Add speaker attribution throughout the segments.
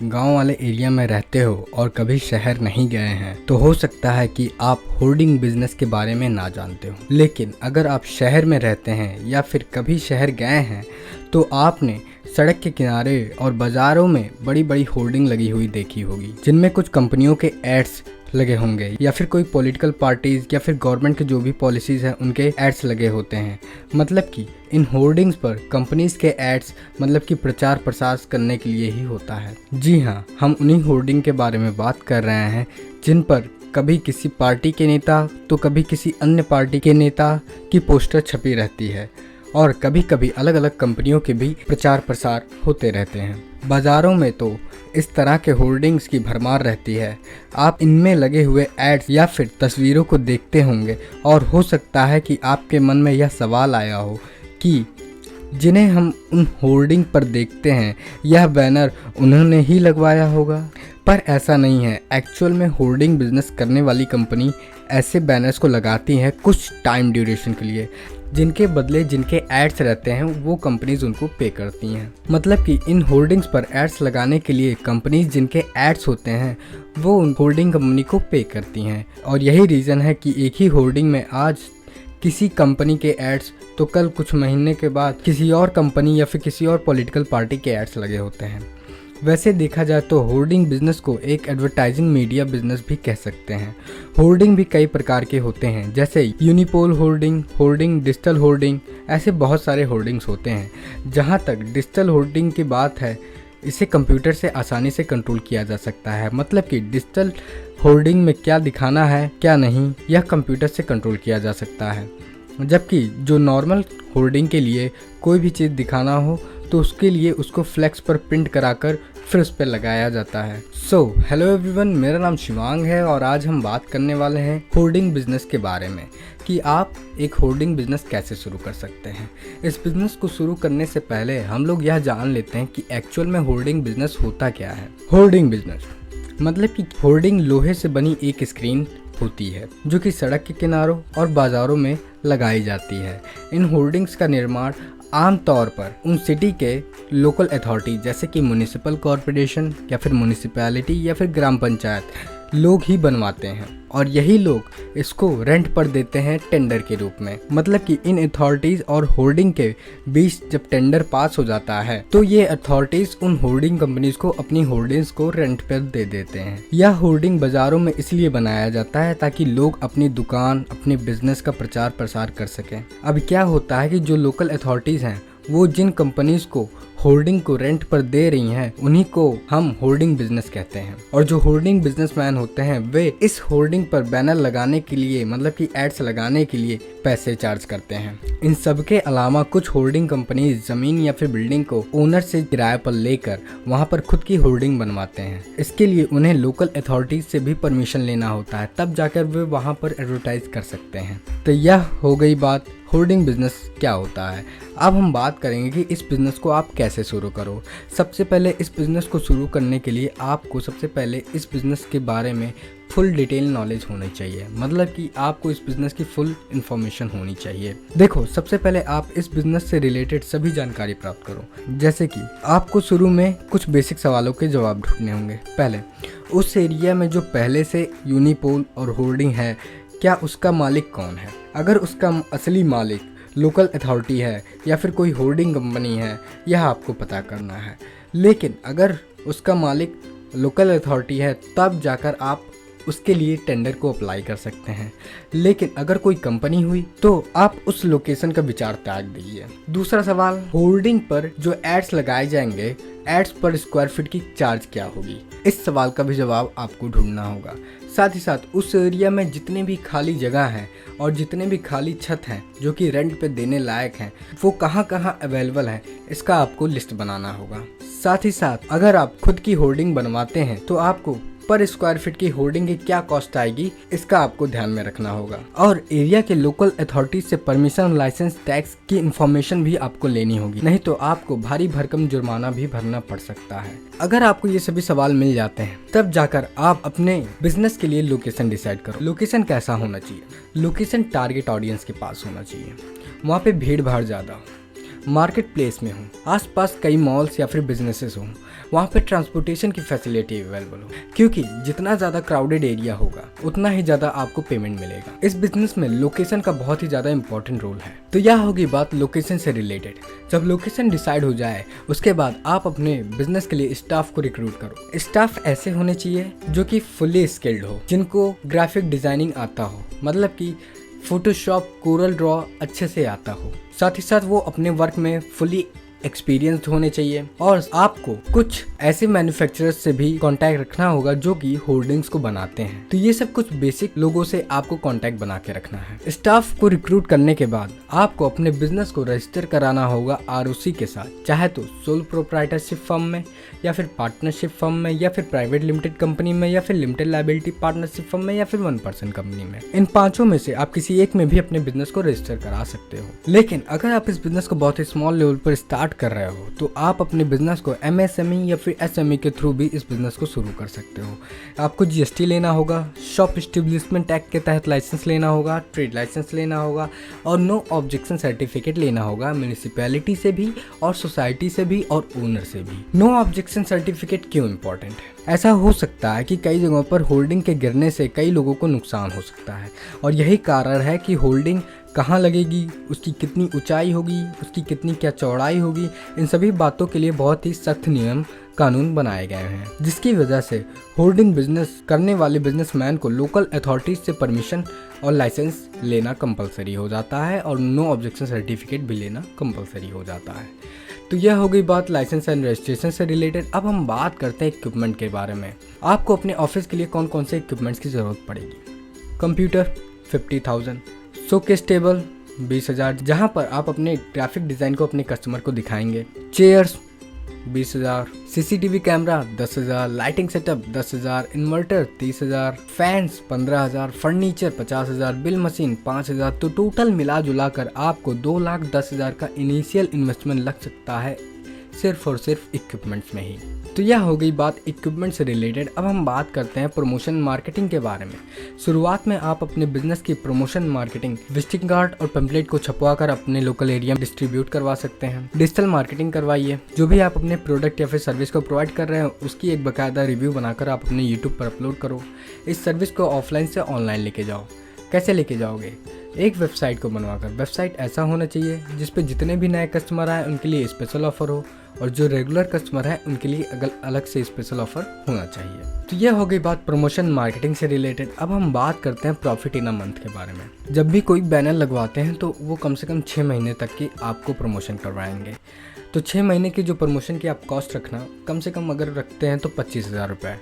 Speaker 1: गांव वाले एरिया में रहते हो और कभी शहर नहीं गए हैं तो हो सकता है कि आप होर्डिंग बिजनेस के बारे में ना जानते हो। लेकिन अगर आप शहर में रहते हैं या फिर कभी शहर गए हैं तो आपने सड़क के किनारे और बाजारों में बड़ी बड़ी होर्डिंग लगी हुई देखी होगी, जिनमें कुछ कंपनियों के एड्स लगे होंगे या फिर कोई पॉलिटिकल पार्टीज या फिर गवर्नमेंट के जो भी पॉलिसीज हैं उनके एड्स लगे होते हैं। मतलब कि इन होर्डिंग्स पर कंपनीज के एड्स मतलब कि प्रचार प्रसार करने के लिए ही होता है। जी हाँ, हम उन्हीं होर्डिंग के बारे में बात कर रहे हैं जिन पर कभी किसी पार्टी के नेता तो कभी किसी अन्य पार्टी के नेता की पोस्टर छपी रहती है और कभी कभी अलग अलग कंपनियों के भी प्रचार प्रसार होते रहते हैं। बाज़ारों में तो इस तरह के होर्डिंग्स की भरमार रहती है। आप इनमें लगे हुए एड्स या फिर तस्वीरों को देखते होंगे और हो सकता है कि आपके मन में यह सवाल आया हो कि जिन्हें हम उन होर्डिंग पर देखते हैं यह बैनर उन्होंने ही लगवाया होगा। पर ऐसा नहीं है। एक्चुअल में होर्डिंग बिजनेस करने वाली कंपनी ऐसे बैनर्स को लगाती हैं कुछ टाइम ड्यूरेशन के लिए, जिनके बदले जिनके एड्स रहते हैं वो कंपनीज उनको पे करती हैं। मतलब कि इन होर्डिंग्स पर एड्स लगाने के लिए कंपनीज जिनके एड्स होते हैं वो उन होर्डिंग कंपनी को पे करती हैं। और यही रीज़न है कि एक ही होर्डिंग में आज किसी कंपनी के एड्स तो कल कुछ महीने के बाद किसी और कंपनी या फिर किसी और पॉलिटिकल पार्टी के एड्स लगे होते हैं। वैसे देखा जाए तो होर्डिंग बिजनेस को एक एडवर्टाइजिंग मीडिया बिजनेस भी कह सकते हैं। होर्डिंग भी कई प्रकार के होते हैं, जैसे unipole hoarding, hoarding, digital hoarding, ऐसे बहुत सारे होर्डिंग्स होते हैं। जहां तक डिजिटल होर्डिंग की बात है, इसे कंप्यूटर से आसानी से कंट्रोल किया जा सकता है। मतलब कि डिजिटल होर्डिंग में क्या दिखाना है क्या नहीं, यह कंप्यूटर से कंट्रोल किया जा सकता है। जबकि जो नॉर्मल होर्डिंग के लिए कोई भी चीज़ दिखाना हो तो उसके लिए उसको फ्लेक्स पर प्रिंट कराकर फिर उस पर लगाया जाता है। हेलो एवरीवन, मेरा नाम शिवांग है और आज हम बात करने वाले हैं होर्डिंग बिजनेस के बारे में कि आप एक होर्डिंग बिजनेस कैसे शुरू कर सकते हैं। इस बिजनेस को शुरू करने से पहले हम लोग यह जान लेते हैं कि एक्चुअल में होर्डिंग बिजनेस होता क्या है। होर्डिंग बिजनेस मतलब कि होर्डिंग लोहे से बनी एक स्क्रीन होती है जो कि सड़क के किनारों और बाज़ारों में लगाई जाती है। इन होर्डिंग्स का निर्माण आमतौर पर उन सिटी के लोकल अथॉरिटी जैसे कि म्युनिसिपल कॉरपोरेशन या फिर म्युनिसिपैलिटी या फिर ग्राम पंचायत लोग ही बनवाते हैं और यही लोग इसको रेंट पर देते हैं टेंडर के रूप में। मतलब कि इन अथॉरिटीज़ और होर्डिंग के बीच जब टेंडर पास हो जाता है तो ये अथॉरिटीज़ उन होर्डिंग कंपनीज को अपनी होर्डिंग्स को रेंट पर दे देते हैं। यह होर्डिंग बाज़ारों में इसलिए बनाया जाता है ताकि लोग अपनी दुकान अपने बिजनेस का प्रचार प्रसार कर सकें। अब क्या होता है कि जो लोकल अथॉरिटीज़ हैं वो जिन कंपनीज को होर्डिंग को रेंट पर दे रही हैं उन्हीं को हम होर्डिंग बिजनेस कहते हैं। और जो होर्डिंग बिजनेसमैन होते हैं वे इस होर्डिंग पर बैनर लगाने के लिए मतलब कि एड्स लगाने के लिए पैसे चार्ज करते हैं। इन सब के अलावा कुछ होर्डिंग कंपनी जमीन या फिर बिल्डिंग को ओनर से किराए पर लेकर वहाँ पर खुद की होर्डिंग बनवाते हैं। इसके लिए उन्हें लोकल अथॉरिटीज से भी परमिशन लेना होता है, तब जाकर वे वहाँ पर एडवर्टाइज कर सकते हैं। तो यह हो गई बात होर्डिंग बिजनेस क्या होता है। अब हम बात करेंगे कि इस बिज़नेस को आप कैसे शुरू करो। सबसे पहले इस बिज़नेस को शुरू करने के लिए आपको सबसे पहले इस बिज़नेस के बारे में फुल डिटेल नॉलेज होनी चाहिए। मतलब कि आपको इस बिज़नेस की फुल इन्फॉर्मेशन होनी चाहिए। देखो, सबसे पहले आप इस बिज़नेस से रिलेटेड सभी जानकारी प्राप्त करो। जैसे कि आपको शुरू में कुछ बेसिक सवालों के जवाब ढूंढने होंगे। पहले, उस एरिया में जो पहले से यूनिपोल और होर्डिंग है क्या उसका मालिक कौन है। अगर उसका असली मालिक लोकल अथॉरिटी है या फिर कोई होर्डिंग कंपनी है, यह आपको पता करना है। लेकिन अगर उसका मालिक लोकल अथॉरिटी है तब जाकर आप उसके लिए टेंडर को अप्लाई कर सकते हैं। लेकिन अगर कोई कंपनी हुई तो आप उस लोकेशन का विचार त्याग दीजिए। दूसरा सवाल, होर्डिंग पर जो एड्स लगाए जाएंगे, एड्स पर स्क्वायर फीट की चार्ज क्या होगी। इस सवाल का भी जवाब आपको ढूंढना होगा। साथ ही साथ उस एरिया में जितने भी खाली जगह हैं और जितने भी खाली छत हैं जो कि रेंट पे देने लायक हैं वो कहाँ कहाँ अवेलेबल हैं, इसका आपको लिस्ट बनाना होगा। साथ ही साथ अगर आप खुद की होर्डिंग बनवाते हैं तो आपको पर स्क्वायर फीट की होर्डिंग की क्या कॉस्ट आएगी, इसका आपको ध्यान में रखना होगा। और एरिया के लोकल अथॉरिटी से परमिशन, लाइसेंस, टैक्स की इंफॉर्मेशन भी आपको लेनी होगी, नहीं तो आपको भारी भरकम जुर्माना भी भरना पड़ सकता है। अगर आपको ये सभी सवाल मिल जाते हैं तब जाकर आप अपने बिजनेस के लिए लोकेशन डिसाइड करो। लोकेशन कैसा होना चाहिए। लोकेशन टारगेट ऑडियंस के पास होना चाहिए, वहाँ पे भीड़ भाड़ ज़्यादा हो, मार्केट प्लेस में हो, आसपास कई मॉल्स या फिर बिजनेसेस हों, वहाँ पे ट्रांसपोर्टेशन की फैसिलिटी अवेलेबल हो, क्योंकि जितना ज़्यादा क्राउडेड एरिया होगा उतना ही ज़्यादा आपको पेमेंट मिलेगा। इस बिजनेस में लोकेशन का बहुत ही ज़्यादा इंपॉर्टेंट रोल है। तो यह होगी बात लोकेशन से रिलेटेड। जब लोकेशन डिसाइड हो जाए उसके बाद आप अपने बिजनेस के लिए स्टाफ को रिक्रूट करो। स्टाफ ऐसे होने चाहिए जो कि फुल्ली स्किल्ड हो, जिनको ग्राफिक डिजाइनिंग आता हो, मतलब कि फोटोशॉप, कोरल ड्रॉ अच्छे से आता हो। साथ ही साथ वो अपने वर्क में फुली एक्सपीरियंस्ड होने चाहिए। और आपको कुछ ऐसे मैन्युफैक्चरर्स से भी कांटेक्ट रखना होगा जो कि होर्डिंग्स को बनाते हैं। तो ये सब कुछ बेसिक लोगों से आपको कांटेक्ट बना के रखना है। स्टाफ को रिक्रूट करने के बाद आपको अपने बिजनेस को रजिस्टर कराना होगा आरओसी के साथ, चाहे तो सोल प्रोप्राइटरशिप फर्म में, या फिर पार्टनरशिप फर्म में, या फिर प्राइवेट लिमिटेड कंपनी में, या फिर लिमिटेड लायबिलिटी पार्टनरशिप फर्म में, या फिर 1 पर्सन कंपनी में। इन पांचों में से आप किसी एक में भी अपने बिजनेस को रजिस्टर करा सकते हो। लेकिन अगर आप इस बिजनेस को बहुत ही स्मॉल लेवल पर स्टार्ट कर रहे हो तो आप अपने बिजनेस को एमएसएमई या फिर एसएमई के थ्रू भी इस बिजनेस को शुरू कर सकते हो। आपको जीएसटी लेना होगा, शॉप एस्टेब्लिशमेंट एक्ट के तहत लाइसेंस लेना होगा, ट्रेड लाइसेंस लेना होगा और नो ऑब्जेक्शन सर्टिफिकेट लेना होगा म्यूनिसिपैलिटी से भी और सोसाइटी से भी और ओनर से भी। नो ऑब्जेक्शन सर्टिफिकेट क्यों इंपॉर्टेंट है? ऐसा हो सकता है कि कई जगहों पर होल्डिंग के गिरने से कई लोगों को नुकसान हो सकता है और यही कारण है कि होल्डिंग कहाँ लगेगी, उसकी कितनी ऊंचाई होगी, उसकी कितनी क्या चौड़ाई होगी, इन सभी बातों के लिए बहुत ही सख्त नियम कानून बनाए गए हैं, जिसकी वजह से होल्डिंग बिजनेस करने वाले बिजनेसमैन को लोकल अथॉरिटीज से परमिशन और लाइसेंस लेना कंपलसरी हो जाता है और नो ऑब्जेक्शन सर्टिफिकेट भी लेना कंपलसरी हो जाता है। तो यह हो गई बात लाइसेंस एंड रजिस्ट्रेशन से रिलेटेड। अब हम बात करते हैं इक्विपमेंट के बारे में। आपको अपने ऑफिस के लिए कौन कौन से इक्विपमेंट्स की ज़रूरत पड़ेगी? कंप्यूटर 50,000, शोकेस टेबल 20,000 जहाँ पर आप अपने ग्राफिक डिज़ाइन को अपने कस्टमर को दिखाएंगे, chairs 20,000, CCTV camera 10,000, lighting setup 10,000, inverter 30,000, fans 15,000, furniture 50,000, bill machine 5,000। तो टोटल मिला जुला कर आपको 2,10,000 का इनिशियल इन्वेस्टमेंट लग सकता है सिर्फ और सिर्फ इक्विपमेंट्स में ही। तो यह हो गई बात इक्विपमेंट से रिलेटेड। अब हम बात करते हैं प्रमोशन मार्केटिंग के बारे में। शुरुआत में आप अपने बिजनेस की प्रमोशन मार्केटिंग विजिटिंग कार्ड और पैम्पलेट को छपवा कर अपने लोकल एरिया में डिस्ट्रीब्यूट करवा सकते हैं। डिजिटल मार्केटिंग करवाइए। जो भी आप अपने प्रोडक्ट या फिर सर्विस को प्रोवाइड कर रहे हैं उसकी एक बाकायदा रिव्यू बनाकर आप अपने यूट्यूब पर अपलोड करो। इस सर्विस को ऑफलाइन से ऑनलाइन लेके जाओ। कैसे लेके जाओगे? एक वेबसाइट को बनवाकर। वेबसाइट ऐसा होना चाहिए जिस पे जितने भी नए कस्टमर आए उनके लिए स्पेशल ऑफर हो और जो रेगुलर कस्टमर है उनके लिए अलग से स्पेशल ऑफर होना चाहिए। तो यह हो गई बात प्रमोशन मार्केटिंग से रिलेटेड। अब हम बात करते हैं प्रॉफिट इन अ मंथ के बारे में। जब भी कोई बैनर लगवाते हैं तो वो कम से कम 6 महीने तक की आपको प्रमोशन करवाएंगे। तो 6 महीने की जो प्रमोशन की आप कॉस्ट रखना, कम से कम अगर रखते हैं तो 25,000 रुपये,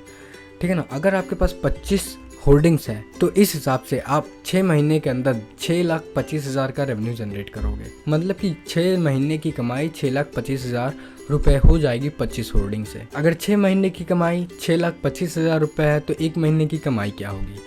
Speaker 1: ठीक है ना। अगर आपके पास 25 होल्डिंग्स है तो इस हिसाब से आप 6 महीने के अंदर 6,25,000 का रेवेन्यू जनरेट करोगे। मतलब कि 6 महीने की कमाई 6,25,000 रुपये हो जाएगी 25 होल्डिंग से। अगर 6 महीने की कमाई 6,25,000 रुपये है तो एक महीने की कमाई क्या होगी?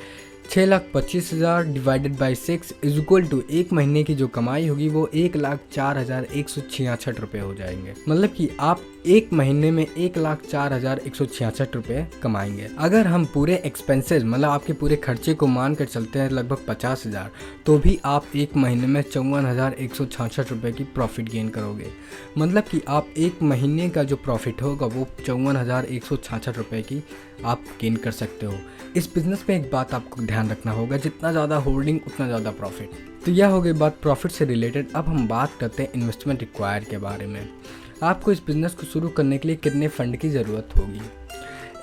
Speaker 1: 6,25,000 divided by 6 is equal to एक महीने की जो कमाई होगी वो 1,04,166 रुपये हो जाएंगे। मतलब कि आप एक महीने में 1,04,166 रुपये कमाएंगे। अगर हम पूरे एक्सपेंसेस मतलब आपके पूरे खर्चे को मान कर चलते हैं लगभग 50,000, तो भी आप एक महीने में 54,166 रुपये की प्रॉफिट गेन करोगे। मतलब कि आप एक महीने का जो प्रॉफिट होगा वो 54,166 रुपये की आप गेन कर सकते हो। इस बिज़नेस में एक बात आपको ध्यान रखना होगा, जितना ज़्यादा होल्डिंग उतना ज़्यादा प्रॉफिट। तो यह हो गई बात प्रॉफिट से रिलेटेड। अब हम बात करते हैं इन्वेस्टमेंट रिक्वायर के बारे में। आपको इस बिज़नेस को शुरू करने के लिए कितने फंड की ज़रूरत होगी?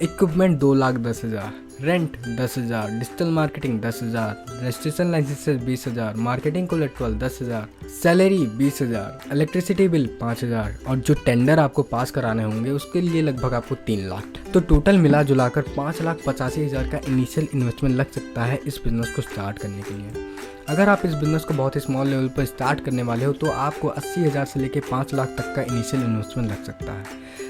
Speaker 1: Equipment 2,10,000, rent 10,000, digital marketing 10,000, registration licences 20,000, marketing collateral 10,000, salary 20,000, electricity bill 5,000 और जो टेंडर आपको पास कराने होंगे उसके लिए लगभग आपको 3 लाख। तो टोटल मिला जुलाकर 5,85,000 का इनिशियल इन्वेस्टमेंट लग सकता है इस बिज़नेस को स्टार्ट करने के लिए। अगर आप इस बिज़नेस को बहुत ही स्मॉल लेवल पर स्टार्ट करने वाले हो तो आपको 80,000 से लेकर 5 लाख तक का इनिशियल इन्वेस्टमेंट लग सकता है।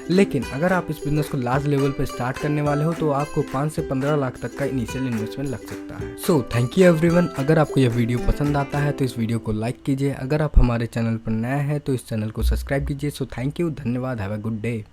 Speaker 1: लेकिन अगर आप इस बिज़नेस को लार्ज लेवल पर स्टार्ट करने वाले हो तो आपको 5 से 15 लाख तक का इनिशियल इन्वेस्टमेंट लग सकता है। So thank you everyone. अगर आपको यह वीडियो पसंद आता है तो इस वीडियो को लाइक कीजिए। अगर आप हमारे चैनल पर नए हैं तो इस चैनल को सब्सक्राइब कीजिए। सो थैंक यू, धन्यवाद, हैव अ गुड डे।